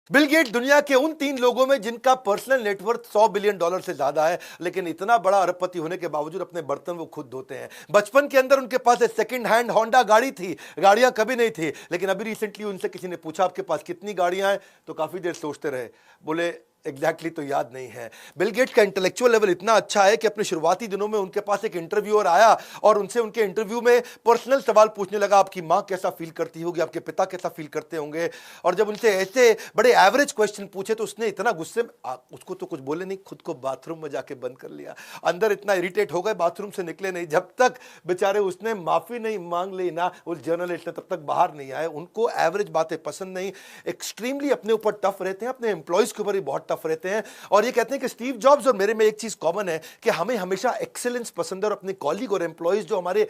Bill gate दुनिया के उन 3 लोगों में जिनका पर्सनल नेटवर्थ $100 बिलियन से ज्यादा है, लेकिन इतना बड़ा अरबपति होने के बावजूद अपने बर्तन वो खुद धोते हैं। बचपन के अंदर उनके पास एक सेकंड हैंड होंडा गाड़ी थी, गाड़ियां कभी नहीं थी, लेकिन अभी रिसेंटली उनसे किसी ने पूछा आपके पास कितनी गाड़ियां हैं, तो काफी देर सोचते रहे, बोले एग्जैक्टली तो याद नहीं है। बिल गेट्स का इंटेलेक्चुअल लेवल इतना अच्छा है कि अपने शुरुआती दिनों में उनके पास एक इंटरव्यूअर आया और उनसे उनके इंटरव्यू में पर्सनल सवाल पूछने लगा, आपकी मां कैसा फील करती होगी, आपके पिता कैसा फील करते होंगे। और जब उनसे ऐसे बड़े एवरेज क्वेश्चन पूछे तो उसने इतना गुस्से में उसको तो कुछ बोले नहीं, खुद को बाथरूम में जाके बंद कर लिया। अंदर इतना इरिटेट हो गए, बाथरूम से निकले नहीं जब तक बेचारे उसने माफी नहीं मांग ली ना, उस जर्नलिस्ट ने, तब तक बाहर नहीं आए। उनको एवरेज बातें पसंद नहीं, एक्सट्रीमली अपने ऊपर टफ रहते हैं, अपने एम्प्लॉयज के ऊपर भी बहुत टफ रहते हैं। और ये कहते हैं कि स्टीव जॉब्स और मेरे में एक चीज कॉमन है कि हमें हमेशा एक्सीलेंस पसंद है और अपने कॉलीग और एम्प्लॉयज जो हमारे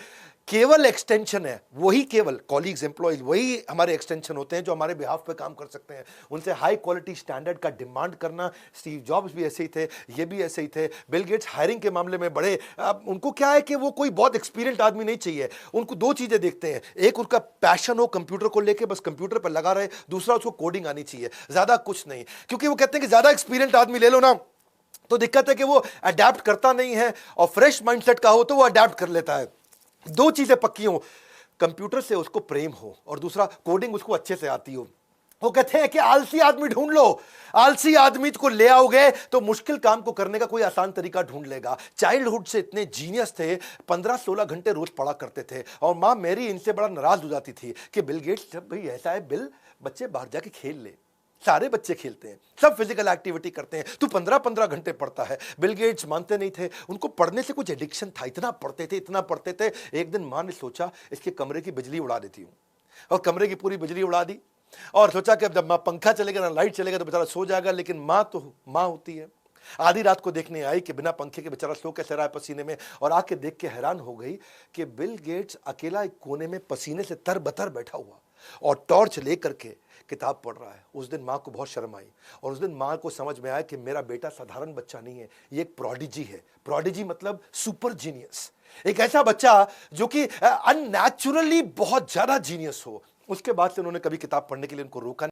केवल एक्सटेंशन है, वही केवल कॉलीग्स एम्प्लॉयज वही हमारे एक्सटेंशन होते हैं जो हमारे बिहाफ पे काम कर सकते हैं। उनसे हाई क्वालिटी स्टैंडर्ड का डिमांड करना, स्टीव जॉब्स भी ऐसे ही थे, ये भी ऐसे ही थे। बिल गेट्स हायरिंग के मामले में बड़े उनको क्या है कि वो कोई बहुत एक्सपीरियंस्ड आदमी नहीं चाहिए, उनको दो चीजें देखते हैं, एक उनका पैशन हो कंप्यूटर को लेके, बस कंप्यूटर पर लगा रहे, दूसरा उसको कोडिंग आनी चाहिए, ज्यादा कुछ नहीं। क्योंकि वो कहते हैं कि ज्यादा एक्सपीरियंस्ड आदमी ले लो ना तो दिक्कत है कि वो अडेप्ट करता नहीं है, और फ्रेश माइंडसेट का हो तो वो अडेप्ट कर लेता है। दो चीजें पक्की हो, कंप्यूटर से उसको प्रेम हो और दूसरा कोडिंग उसको अच्छे से आती हो। वो कहते हैं कि आलसी आदमी ढूंढ लो, आलसी आदमी को ले आओगे तो मुश्किल काम को करने का कोई आसान तरीका ढूंढ लेगा। चाइल्डहुड से इतने जीनियस थे, 15-16 घंटे रोज पढ़ा करते थे, और मां मेरी इनसे बड़ा नाराज हो जाती थी कि बिल गेट्स, जब भाई ऐसा है बिल, बच्चे बाहर जाके खेल ले, सारे बच्चे खेलते हैं, सब फिजिकल एक्टिविटी करते हैं, तू 15-15 घंटे पढ़ता है। बिल गेट्स मानते नहीं थे, उनको पढ़ने से कुछ एडिक्शन था, इतना पढ़ते थे, इतना पढ़ते थे। एक दिन मां ने सोचा इसके कमरे की बिजली उड़ा देती हूं, और कमरे की पूरी बिजली उड़ा दी, और सोचा कि अब जब मां पंखा चलेगा ना लाइट चलेगा तो बेचारा सो जाएगा। लेकिन मां तो मां होती है, आधी रात को देखने आई कि बिना पंखे के बेचारा सो कैसे रहा है पसीने में, और आके देख के हैरान हो गई कि बिल गेट्स अकेला एक कोने में पसीने से तरबतर बैठा हुआ और टॉर्च लेकर के किताब पढ़ रहा है। उस दिन मां को बहुत शर्म आई, और उस दिन मां को समझ में आया कि मेरा बेटा साधारण बच्चा नहीं है, ये एक प्रोडिजी है। प्रोडिजी मतलब सुपर जीनियस, एक ऐसा बच्चा जो कि अननेचुरली बहुत ज्यादा जीनियस हो। उसके बाद से उन्होंने कभी किताब पढ़ने के लिए उनको रोका नहीं।